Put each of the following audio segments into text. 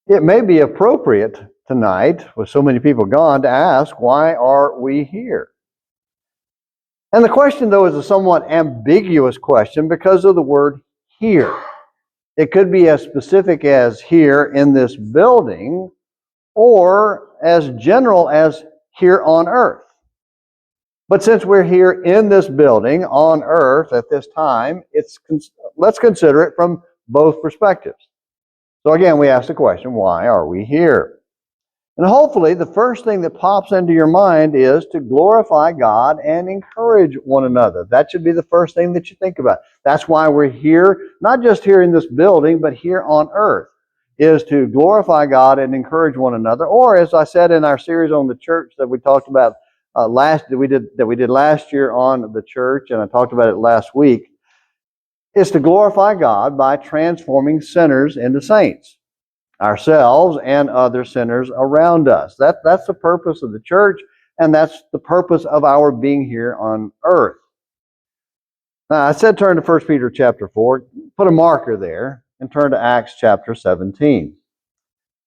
It may be appropriate tonight, with so many people gone, to ask, why are we here? And the question, though, is a somewhat ambiguous question because of the word here. It could be as specific as here in this building, or as general as here on earth. But since we're here in this building on earth at this time, let's consider it from both perspectives. So again, we ask the question, why are we here? And hopefully the first thing that pops into your mind is to glorify God and encourage one another. That should be the first thing that you think about. That's why we're here, not just here in this building, but here on earth, is to glorify God and encourage one another. Or as I said in our series on the church that we talked about that we did last year on the church, and I talked about it last week, is to glorify God by transforming sinners into saints, ourselves and other sinners around us. That's the purpose of the church, and that's the purpose of our being here on earth. Now, I said turn to 1 Peter chapter 4. Put a marker there and turn to Acts chapter 17.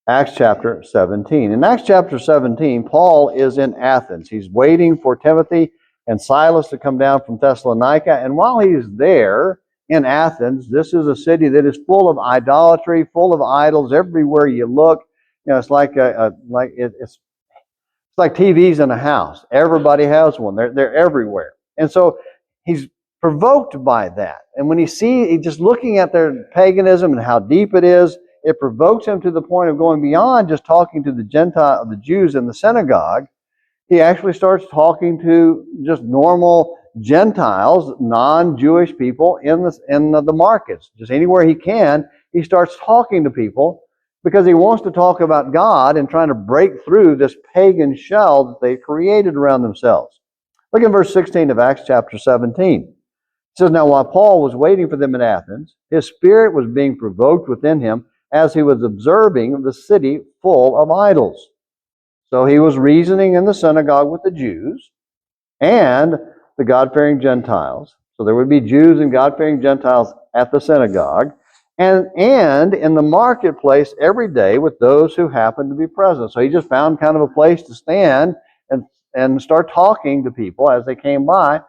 Acts chapter 17. In Acts chapter 17, Paul is in Athens. He's waiting for Timothy and Silas to come down from Thessalonica, and while he's there in Athens, this is a city that is full of idolatry, full of idols everywhere you look. You know, it's like it's like TVs in a house. Everybody has one. They're everywhere, and so he's provoked by that. And when he's just looking at their paganism and how deep it is, it provokes him to the point of going beyond just talking to the Jews in the synagogue. He actually starts talking to just normal Gentiles, non-Jewish people in the markets. Just anywhere he can, he starts talking to people because he wants to talk about God and trying to break through this pagan shell that they created around themselves. Look at verse 16 of Acts chapter 17. It says, "Now while Paul was waiting for them in Athens, his spirit was being provoked within him as he was observing the city full of idols. So he was reasoning in the synagogue with the Jews and the God-fearing Gentiles." So there would be Jews and God-fearing Gentiles at the synagogue, and in the marketplace every day with those who happened to be present. So he just found kind of a place to stand and start talking to people as they came by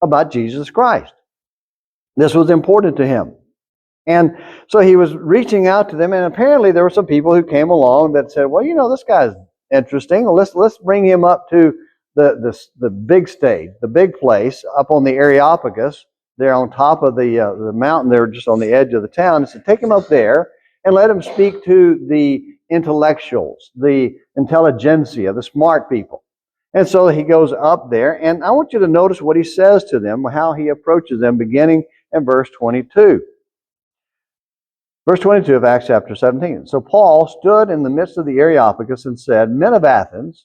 about Jesus Christ. This was important to him. And so he was reaching out to them, and apparently there were some people who came along that said, well, you know, this guy's interesting. Let's bring him up to the big stage, the big place up on the Areopagus. They're on top of the mountain. They're just on the edge of the town. And so take him up there and let him speak to the intellectuals, the intelligentsia, the smart people. And so he goes up there, and I want you to notice what he says to them, how he approaches them, beginning in verse 22. Verse 22 of Acts chapter 17. "So Paul stood in the midst of the Areopagus and said, 'Men of Athens,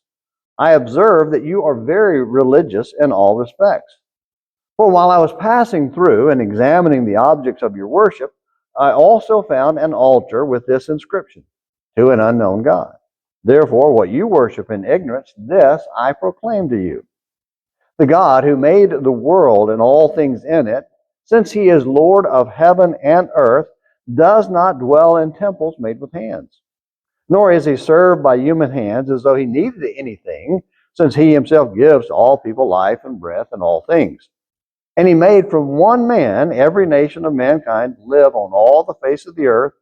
I observe that you are very religious in all respects. For while I was passing through and examining the objects of your worship, I also found an altar with this inscription, to an unknown God. Therefore, what you worship in ignorance, this I proclaim to you. The God who made the world and all things in it, since he is Lord of heaven and earth, does not dwell in temples made with hands. Nor is he served by human hands as though he needed anything, since he himself gives to all people life and breath and all things. And he made from one man every nation of mankind to live on all the face of the earth,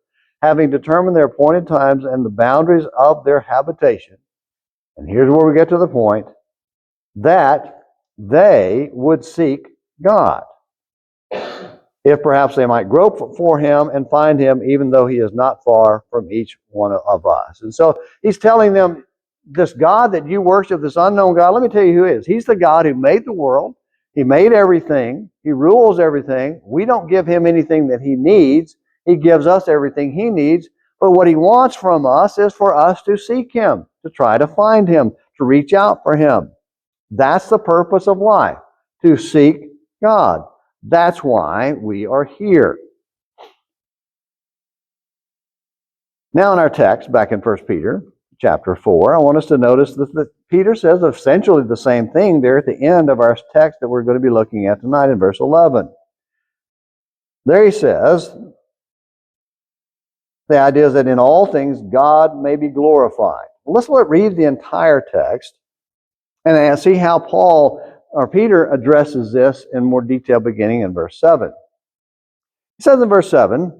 having determined their appointed times and the boundaries of their habitation.'" And here's where we get to the point, "that they would seek God, if perhaps they might grope for him and find him, even though he is not far from each one of us." And so he's telling them, this God that you worship, this unknown God, let me tell you who he is. He's the God who made the world. He made everything. He rules everything. We don't give him anything that he needs. He gives us everything he needs. But what he wants from us is for us to seek him, to try to find him, to reach out for him. That's the purpose of life, to seek God. That's why we are here. Now in our text, back in 1 Peter chapter 4, I want us to notice that Peter says essentially the same thing there at the end of our text that we're going to be looking at tonight in verse 11. There he says The idea is that in all things God may be glorified. Well, let's read the entire text and see how Peter addresses this in more detail beginning in verse 7. He says in verse 7,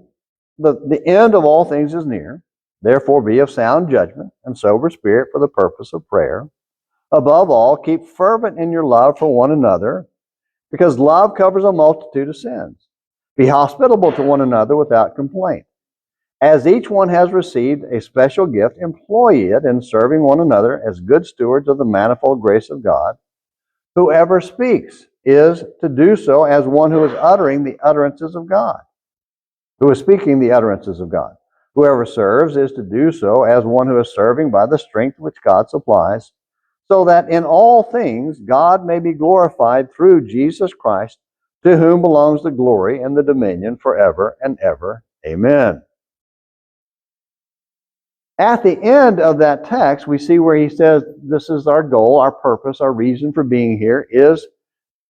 the end of all things is near. Therefore be of sound judgment and sober spirit for the purpose of prayer. Above all, keep fervent in your love for one another, because love covers a multitude of sins. Be hospitable to one another without complaint. As each one has received a special gift, employ it in serving one another as good stewards of the manifold grace of God. Whoever speaks is to do so as one who is uttering the utterances of God, who is speaking the utterances of God. Whoever serves is to do so as one who is serving by the strength which God supplies, so that in all things God may be glorified through Jesus Christ, to whom belongs the glory and the dominion forever and ever. Amen. At the end of that text, we see where he says, this is our goal, our purpose, our reason for being here is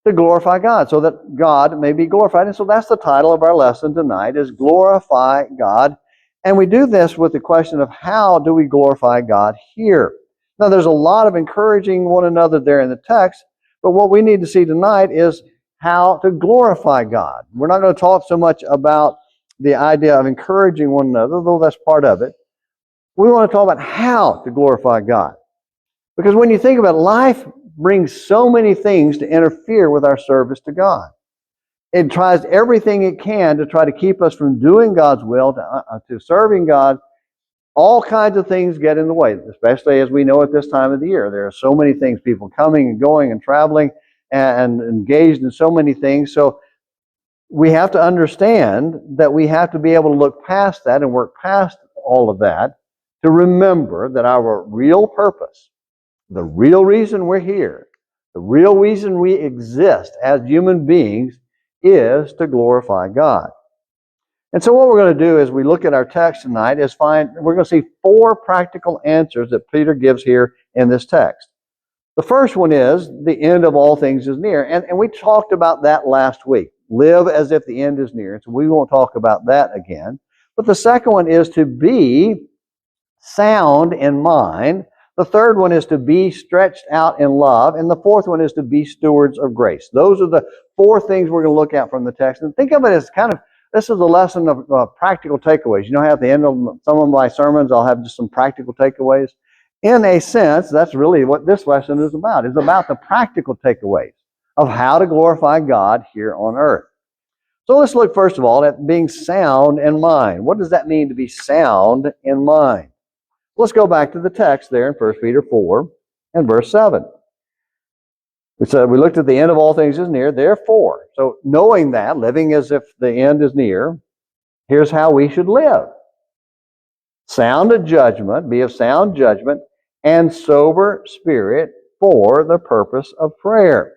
to glorify God, so that God may be glorified. And so that's the title of our lesson tonight, is Glorify God. And we do this with the question of how do we glorify God here? Now, there's a lot of encouraging one another there in the text, but what we need to see tonight is how to glorify God. We're not going to talk so much about the idea of encouraging one another, though that's part of it. We want to talk about how to glorify God. Because when you think about it, life brings so many things to interfere with our service to God. It tries everything it can to try to keep us from doing God's will, to serving God. All kinds of things get in the way, especially as we know at this time of the year. There are so many things, people coming and going and traveling and engaged in so many things. So we have to understand that we have to be able to look past that and work past all of that to remember that our real purpose, the real reason we're here, the real reason we exist as human beings is to glorify God. And so what we're going to do as we look at our text tonight is we're going to see 4 practical answers that Peter gives here in this text. The first one is the end of all things is near. And we talked about that last week. Live as if the end is near. So we won't talk about that again. But the second one is to be sound in mind. The third one is to be stretched out in love. And the fourth one is to be stewards of grace. Those are the 4 things we're going to look at from the text. And think of it as this is a lesson of practical takeaways. You know how at the end of some of my sermons I'll have just some practical takeaways? In a sense, that's really what this lesson is about. It's about the practical takeaways of how to glorify God here on earth. So let's look first of all at being sound in mind. What does that mean to be sound in mind? Let's go back to the text there in 1 Peter 4 and verse 7. We looked at the end of all things is near, therefore. So knowing that, living as if the end is near, here's how we should live. Sound judgment, be of sound judgment, and sober spirit for the purpose of prayer.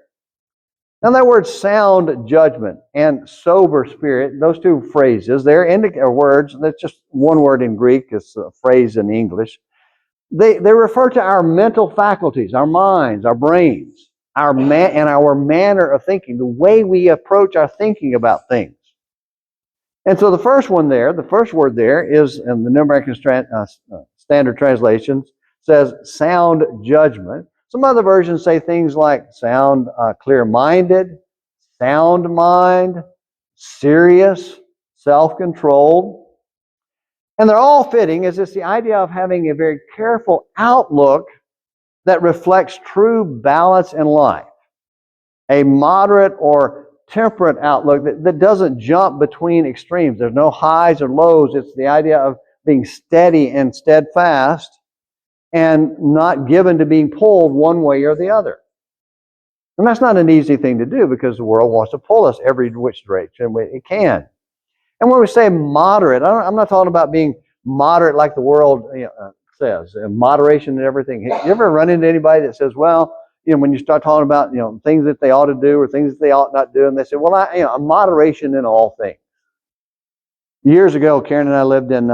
Now that word sound judgment and sober spirit, those 2 phrases, they're words, that's just one word in Greek, it's a phrase in English. They refer to our mental faculties, our minds, our brains, our manner of thinking, the way we approach our thinking about things. And so the first word there is, in the New American Standard Translations, says sound judgment. Some other versions say things like sound clear-minded, sound mind, serious, self-controlled. And they're all fitting, as it's the idea of having a very careful outlook that reflects true balance in life. A moderate or temperate outlook that doesn't jump between extremes. There's no highs or lows. It's the idea of being steady and steadfast and not given to being pulled one way or the other. And that's not an easy thing to do because the world wants to pull us every which direction it can. And when we say moderate, I'm not talking about being moderate like the world says, moderation and everything. Have you ever run into anybody that says, well, when you start talking about things that they ought to do or things that they ought not do, and they say, well, a moderation in all things. Years ago, Karen and I lived in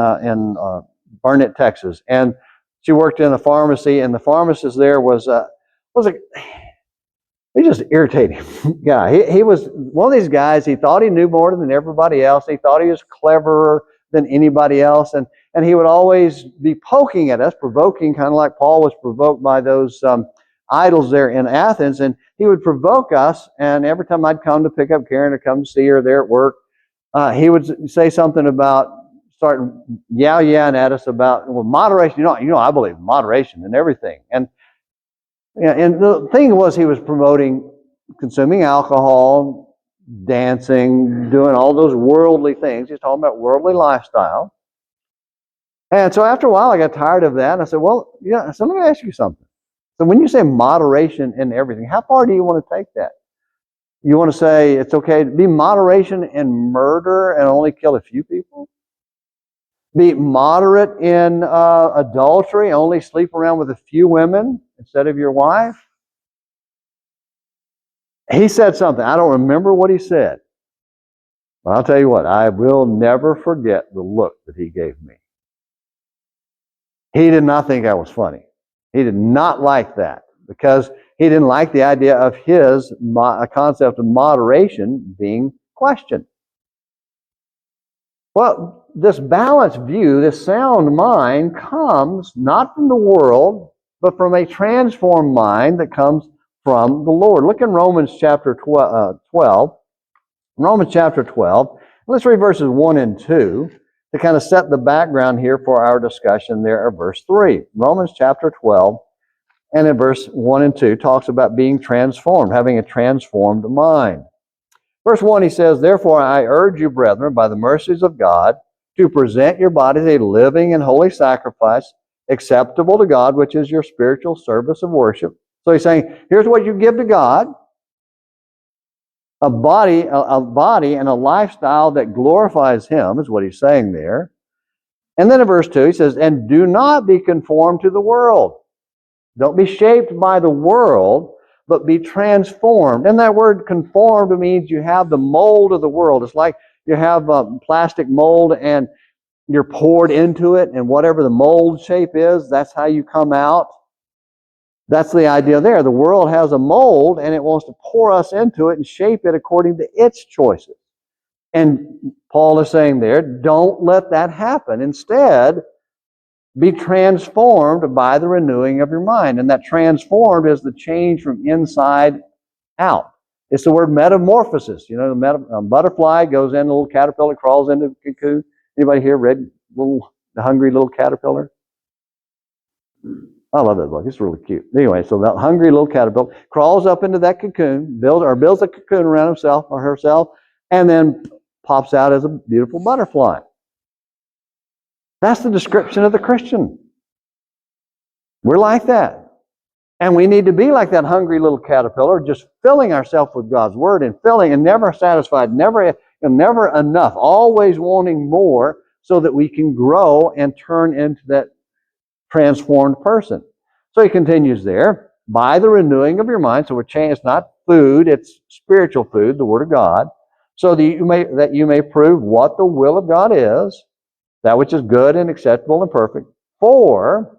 Barnett, Texas, and she worked in a pharmacy, and the pharmacist there was he just irritating guy. He was one of these guys. He thought he knew more than everybody else. He thought he was cleverer than anybody else. And he would always be poking at us, provoking, kind of like Paul was provoked by those idols there in Athens. And he would provoke us, and every time I'd come to pick up Karen or come to see her there at work, he would say something about starting yeah-yeahing at us about, well, moderation. I believe in moderation and everything. And the thing was, he was promoting consuming alcohol, dancing, doing all those worldly things. He's talking about worldly lifestyle. And so after a while, I got tired of that. And I said, well, yeah, so let me ask you something. So when you say moderation in everything, how far do you want to take that? You want to say it's okay to be moderation in murder and only kill a few people? Be moderate in adultery, only sleep around with a few women instead of your wife? He said something. I don't remember what he said. But I'll tell you what, I will never forget the look that he gave me. He did not think I was funny. He did not like that, because he didn't like the idea of his concept of moderation being questioned. Well, this balanced view, this sound mind, comes not from the world, but from a transformed mind that comes from the Lord. Look in Romans chapter 12. Romans chapter 12. Let's read verses 1 and 2 to kind of set the background here for our discussion there at verse 3. Romans chapter 12 and in verse 1 and 2 talks about being transformed, having a transformed mind. Verse 1, he says, "Therefore I urge you, brethren, by the mercies of God, to present your bodies a living and holy sacrifice, acceptable to God, which is your spiritual service of worship." So he's saying, here's what you give to God: a body and a lifestyle that glorifies Him, is what he's saying there. And then in verse 2, he says, "And do not be conformed to the world." Don't be shaped by the world, but be transformed. And that word conformed means you have the mold of the world. It's like you have a plastic mold and you're poured into it, and whatever the mold shape is, that's how you come out. That's the idea there. The world has a mold, and it wants to pour us into it and shape it according to its choices. And Paul is saying there, don't let that happen. Instead, be transformed by the renewing of your mind. And that transformed is the change from inside out. It's the word metamorphosis. You know, a butterfly goes in, a little caterpillar crawls into the cocoon. Anybody here read the Hungry Little Caterpillar? I love that book. It's really cute. Anyway, so that hungry little caterpillar crawls up into that cocoon, builds a cocoon around himself or herself, and then pops out as a beautiful butterfly. That's the description of the Christian. We're like that. And we need to be like that hungry little caterpillar, just filling ourselves with God's Word and filling and never satisfied, never enough, always wanting more so that we can grow and turn into that transformed person. So he continues there, by the renewing of your mind. So we're changed. It's not food, it's spiritual food, the Word of God, so that you may prove what the will of God is, that which is good and acceptable and perfect. For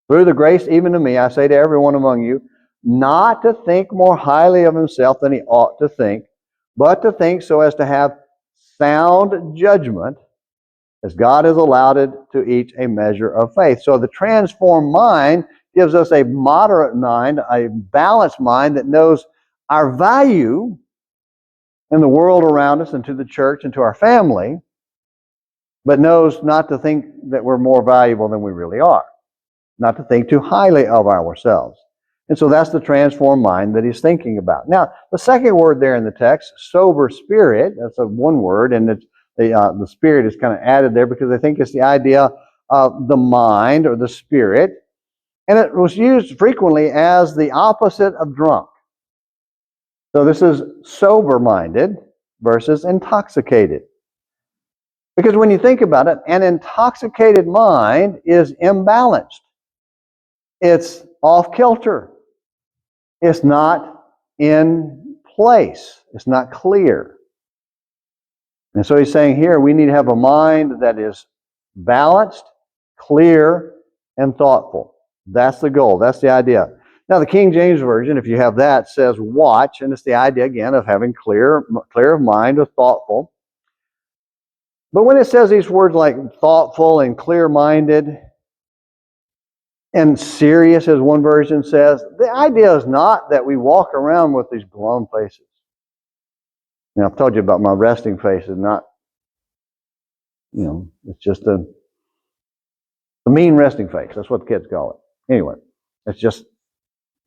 through the grace even to me, I say to everyone among you, not to think more highly of himself than he ought to think, but to think so as to have sound judgment, as God has allotted to each a measure of faith. So the transformed mind gives us a moderate mind, a balanced mind that knows our value in the world around us and to the church and to our family, but knows not to think that we're more valuable than we really are. Not to think too highly of ourselves. And so that's the transformed mind that he's thinking about. Now, the second word there in the text, sober spirit, that's one word, and it's the spirit is kind of added there because I think it's the idea of the mind or the spirit. And it was used frequently as the opposite of drunk. So this is sober-minded versus intoxicated. Because when you think about it, an intoxicated mind is imbalanced. It's off-kilter. It's not in place. It's not clear. And so he's saying here we need to have a mind that is balanced, clear, and thoughtful. That's the goal. That's the idea. Now the King James Version, if you have that, says watch, and it's the idea again of having clear of mind or thoughtful. But when it says these words like thoughtful and clear-minded and serious, as one version says, the idea is not that we walk around with these glum faces. I've told you about my resting face is not, it's just a mean resting face. That's what the kids call it. Anyway, it's just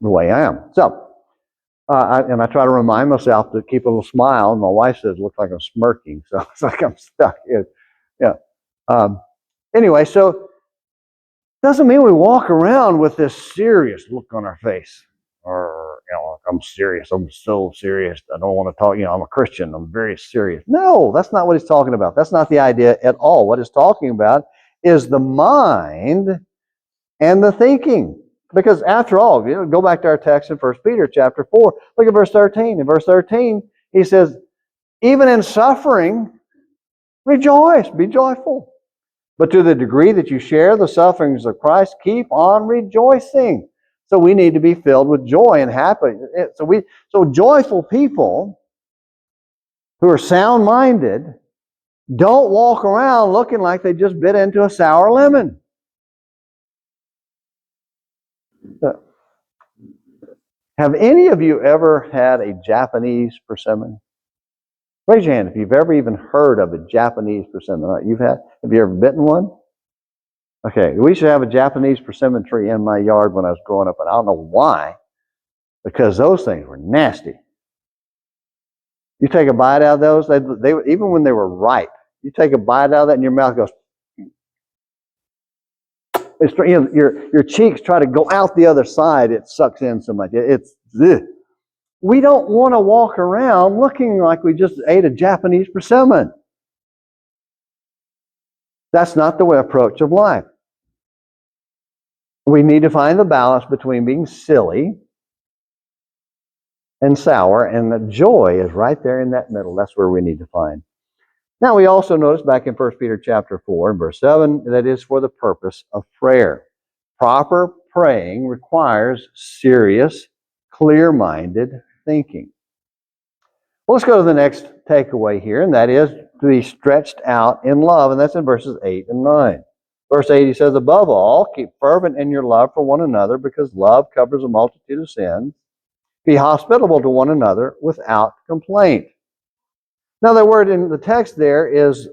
the way I am. So, I try to remind myself to keep a little smile, and my wife says it looks like I'm smirking, so it's like I'm stuck. Anyway, so doesn't mean we walk around with this serious look on our face. Or, I'm serious. I'm so serious. I don't want to talk. I'm a Christian. I'm very serious. No, that's not what he's talking about. That's not the idea at all. What he's talking about is the mind and the thinking. Because after all, go back to our text in 1 Peter chapter 4. Look at verse 13. In verse 13, he says, even in suffering, rejoice, be joyful. But to the degree that you share the sufferings of Christ, keep on rejoicing. So we need to be filled with joy and happiness. So joyful people who are sound-minded don't walk around looking like they just bit into a sour lemon. Have any of you ever had a Japanese persimmon? Raise your hand if you've ever even heard of a Japanese persimmon. Have you ever bitten one? Okay, we used to have a Japanese persimmon tree in my yard when I was growing up, and I don't know why, because those things were nasty. You take a bite out of those, they even when they were ripe, you take a bite out of that and your mouth goes, your cheeks try to go out the other side, it sucks in so much. We don't want to walk around looking like we just ate a Japanese persimmon. That's not the approach of life. We need to find the balance between being silly and sour, and the joy is right there in that middle. That's where we need to find. Now we also notice back in 1 Peter chapter 4 and verse 7, that is for the purpose of prayer. Proper praying requires serious, clear-minded thinking. Well, let's go to the next takeaway here, and that is to be stretched out in love, and that's in verses 8 and 9. Verse 8, he says, above all, keep fervent in your love for one another, because love covers a multitude of sins. Be hospitable to one another without complaint. Now, the word in the text there is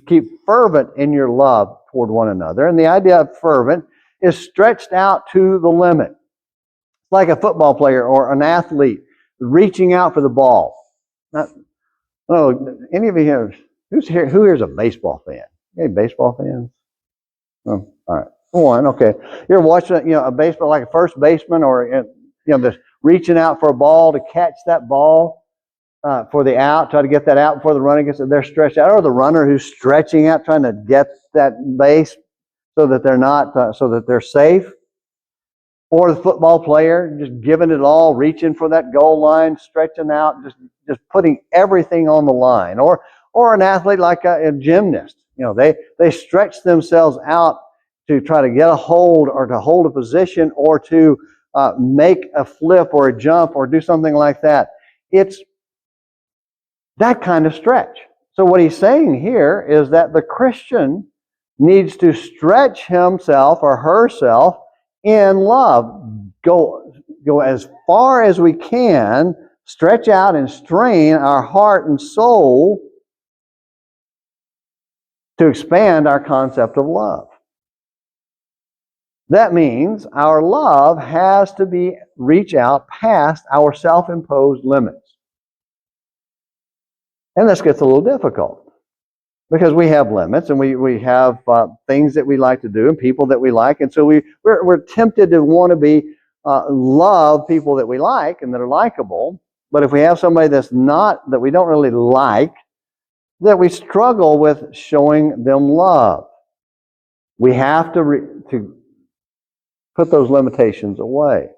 keep fervent in your love toward one another. And the idea of fervent is stretched out to the limit. Like a football player or an athlete reaching out for the ball. Any of you here, who here is a baseball fan? Any baseball fans? Oh, all right. One, okay. You're watching, a baseball, like a first baseman or, just reaching out for a ball to catch that ball for the out, try to get that out before the runner gets it. They're stretched out. Or the runner who's stretching out, trying to get that base so that they're safe. Or the football player just giving it all, reaching for that goal line, stretching out, just putting everything on the line. Or an athlete like a gymnast. They stretch themselves out to try to get a hold or to hold a position or to make a flip or a jump or do something like that. It's that kind of stretch. So what he's saying here is that the Christian needs to stretch himself or herself in love. Go as far as we can, stretch out and strain our heart and soul to expand our concept of love. That means our love has to reach out past our self-imposed limits. And this gets a little difficult because we have limits and we have things that we like to do and people that we like. And so we're tempted to want to love people that we like and that are likable. But if we have somebody that we don't really like, that we struggle with showing them love. We have to put those limitations away.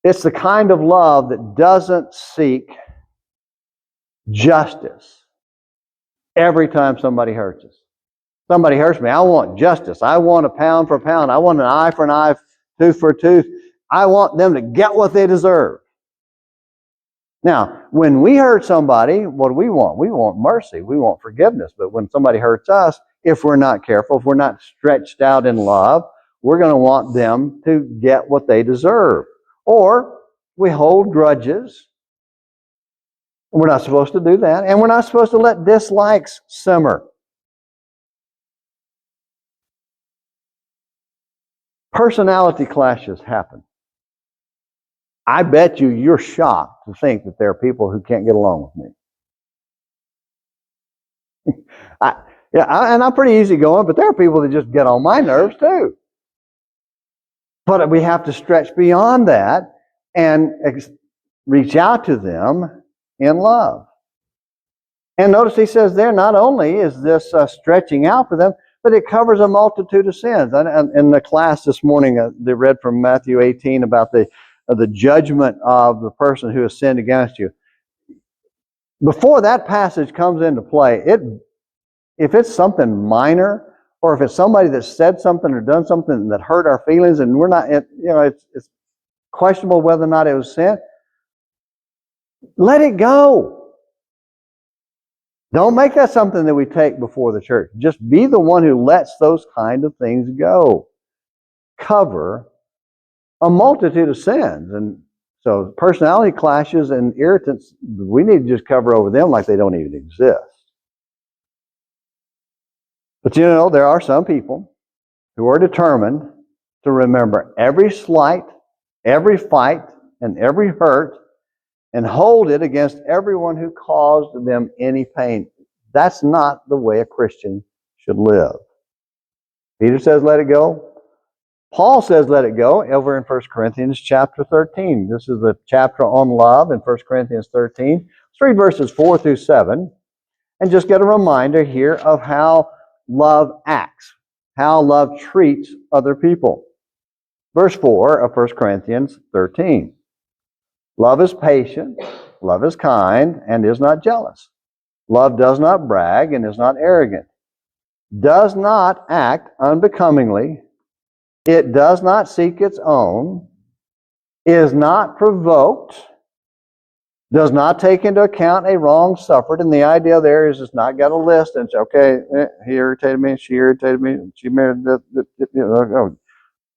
It's the kind of love that doesn't seek justice every time somebody hurts us. Somebody hurts me, I want justice. I want a pound for a pound. I want an eye for an eye, tooth for a tooth. I want them to get what they deserve. Now, when we hurt somebody, what do we want? We want mercy. We want forgiveness. But when somebody hurts us, if we're not careful, if we're not stretched out in love, we're going to want them to get what they deserve. Or we hold grudges. We're not supposed to do that. And we're not supposed to let dislikes simmer. Personality clashes happen. I bet you're shocked to think that there are people who can't get along with me. And I'm pretty easygoing, but there are people that just get on my nerves too. But we have to stretch beyond that and reach out to them in love. And notice he says there, not only is this stretching out for them, but it covers a multitude of sins. And in the class this morning, they read from Matthew 18 about the judgment of the person who has sinned against you. Before that passage comes into play, if it's something minor, or if it's somebody that said something or done something that hurt our feelings, and we're not, it's questionable whether or not it was sin, let it go. Don't make that something that we take before the church. Just be the one who lets those kind of things go. Cover a multitude of sins. And so personality clashes and irritants, we need to just cover over them like they don't even exist. But there are some people who are determined to remember every slight, every fight, and every hurt, and hold it against everyone who caused them any pain. That's not the way a Christian should live. Peter says let it go. Paul says let it go over in 1 Corinthians chapter 13. This is the chapter on love in 1 Corinthians 13. Let's read verses 4 through 7 and just get a reminder here of how love acts, how love treats other people. Verse 4 of 1 Corinthians 13. Love is patient, love is kind, and is not jealous. Love does not brag and is not arrogant, does not act unbecomingly, it does not seek its own, is not provoked, does not take into account a wrong suffered. And the idea there is it's not got a list and it's okay, he irritated me, she irritated me, she married,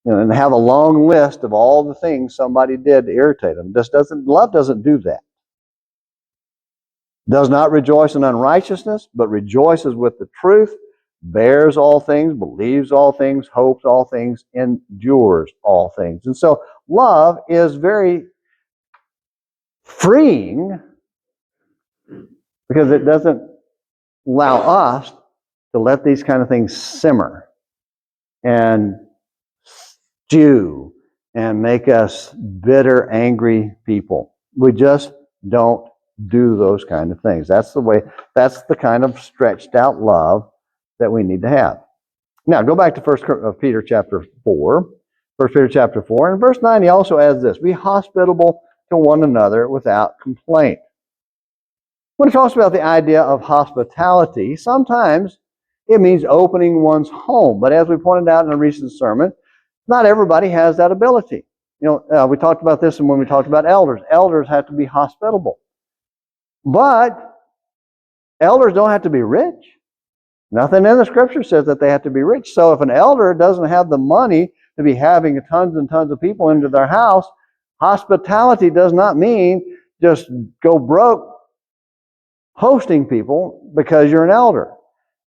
and have a long list of all the things somebody did to irritate them. Love doesn't do that. Does not rejoice in unrighteousness, but rejoices with the truth, bears all things, believes all things, hopes all things, endures all things. And so love is very freeing because it doesn't allow us to let these kind of things simmer and stew and make us bitter, angry people. We just don't do those kind of things. That's the kind of stretched out love that we need to have. Now, go back to 1 Peter chapter 4. 1 Peter chapter 4. And verse 9, he also adds this: be hospitable to one another without complaint. When it talks about the idea of hospitality, sometimes it means opening one's home. But as we pointed out in a recent sermon, not everybody has that ability. We talked about this when we talked about elders. Elders have to be hospitable. But elders don't have to be rich. Nothing in the scripture says that they have to be rich. So if an elder doesn't have the money to be having tons and tons of people into their house, hospitality does not mean just go broke hosting people because you're an elder.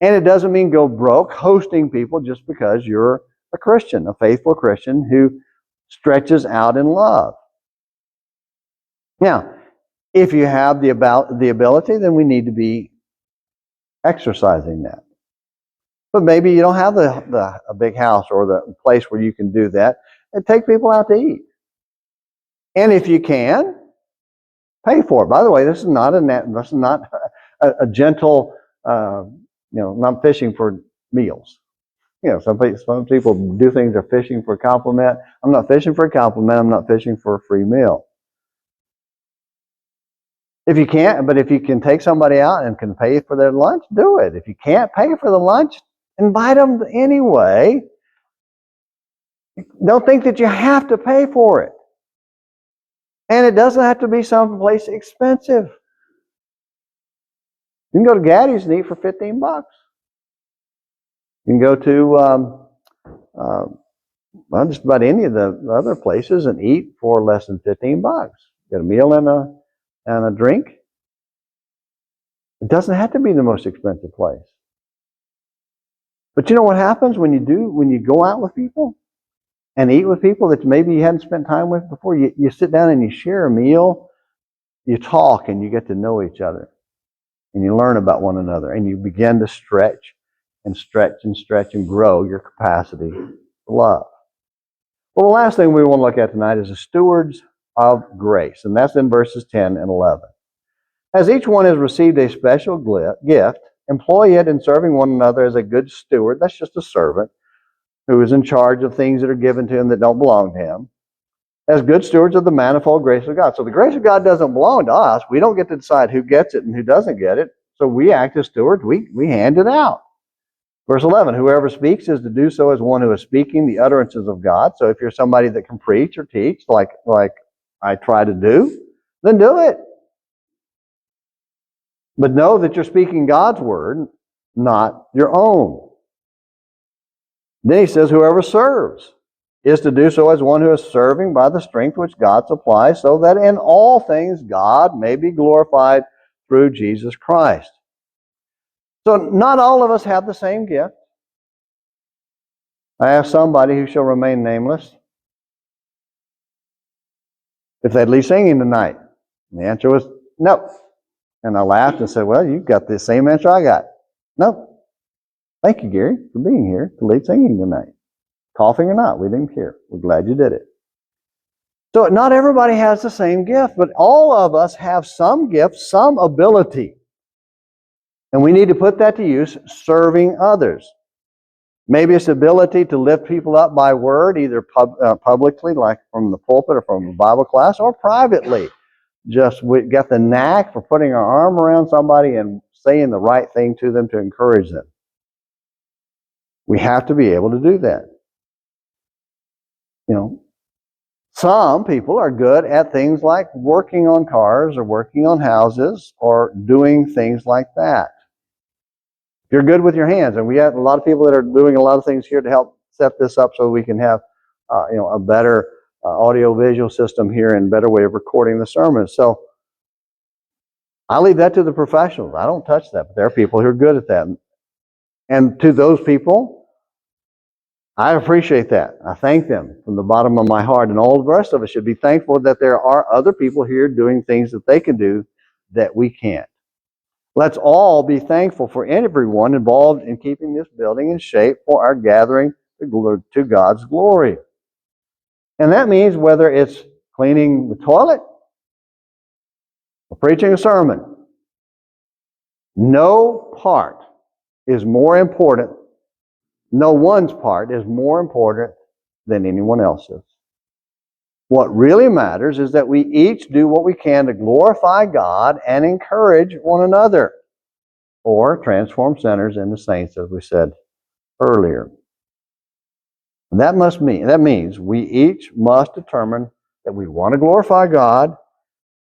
And it doesn't mean go broke hosting people just because you're a Christian, a faithful Christian who stretches out in love. Now, if you have the ability, then we need to be exercising that. But maybe you don't have a big house or the place where you can do that, and take people out to eat. And if you can, pay for it. By the way, this is not a gentle, not fishing for meals. Some people do things, they're fishing for a compliment. I'm not fishing for a compliment. I'm not fishing for a free meal. If you can't, but if you can take somebody out and can pay for their lunch, do it. If you can't pay for the lunch, invite them anyway. Don't think that you have to pay for it. And it doesn't have to be someplace expensive. You can go to Gaddy's and eat for $15. You can go to just about any of the other places and eat for less than $15. Get a meal and a drink. It doesn't have to be the most expensive place. But you know what happens when you go out with people and eat with people that maybe you hadn't spent time with before? You sit down and you share a meal, you talk, and you get to know each other. And you learn about one another. And you begin to stretch and stretch and stretch and grow your capacity to love. Well, the last thing we want to look at tonight is the stewards of grace. And that's in verses 10 and 11. As each one has received a special gift, employ it in serving one another as a good steward. That's just a servant who is in charge of things that are given to him that don't belong to him, as good stewards of the manifold grace of God. So the grace of God doesn't belong to us. We don't get to decide who gets it and who doesn't get it. So we act as stewards. We hand it out. Verse 11, whoever speaks is to do so as one who is speaking the utterances of God. So if you're somebody that can preach or teach, like I try to do, then do it. But know that you're speaking God's word, not your own. Then he says, whoever serves is to do so as one who is serving by the strength which God supplies, so that in all things God may be glorified through Jesus Christ. So not all of us have the same gift. I asked somebody who shall remain nameless if they'd leave singing tonight. And the answer was no. And I laughed and said, well, you've got the same answer I got. No. Thank you, Gary, for being here to lead singing tonight. Coughing or not, we didn't care. We're glad you did it. So not everybody has the same gift, but all of us have some gift, some ability. And we need to put that to use serving others. Maybe it's the ability to lift people up by word, either publicly, like from the pulpit or from a Bible class, or privately. Just we got the knack for putting our arm around somebody and saying the right thing to them to encourage them. We have to be able to do that. You know, some people are good at things like working on cars or working on houses or doing things like that. If you're good with your hands, and we have a lot of people that are doing a lot of things here to help set this up so we can have a better audio-visual system here and better way of recording the sermons. So I leave that to the professionals. I don't touch that, but there are people who are good at that. And to those people, I appreciate that. I thank them from the bottom of my heart. And all the rest of us should be thankful that there are other people here doing things that they can do that we can't. Let's all be thankful for everyone involved in keeping this building in shape for our gathering to God's glory. And that means whether it's cleaning the toilet or preaching a sermon, no part is more important, no one's part is more important than anyone else's. What really matters is that we each do what we can to glorify God and encourage one another, or transform sinners into saints, as we said earlier. And that means we each must determine that we want to glorify God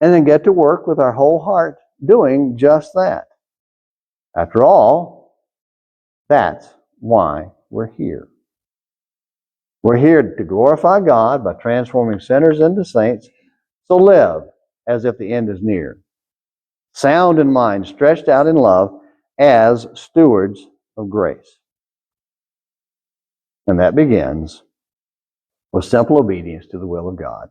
and then get to work with our whole heart doing just that. After all, that's why we're here. We're here to glorify God by transforming sinners into saints. So live as if the end is near, sound in mind, stretched out in love, as stewards of grace. And that begins with simple obedience to the will of God.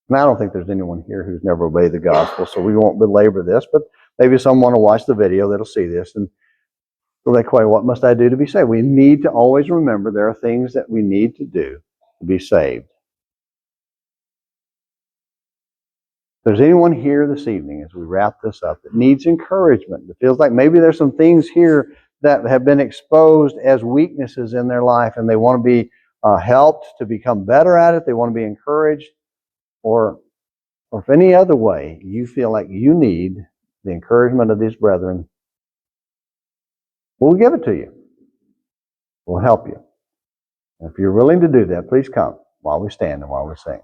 And I don't think there's anyone here who's never obeyed the gospel, so we won't belabor this, but maybe someone will watch the video that'll see this and will they quite, what must I do to be saved? We need to always remember there are things that we need to do to be saved. If there's anyone here this evening as we wrap this up that needs encouragement, that feels like maybe there's some things here that have been exposed as weaknesses in their life and they want to be helped to become better at it, they want to be encouraged, or if any other way you feel like you need the encouragement of these brethren, we'll give it to you. We'll help you. And if you're willing to do that, please come while we stand and while we sing.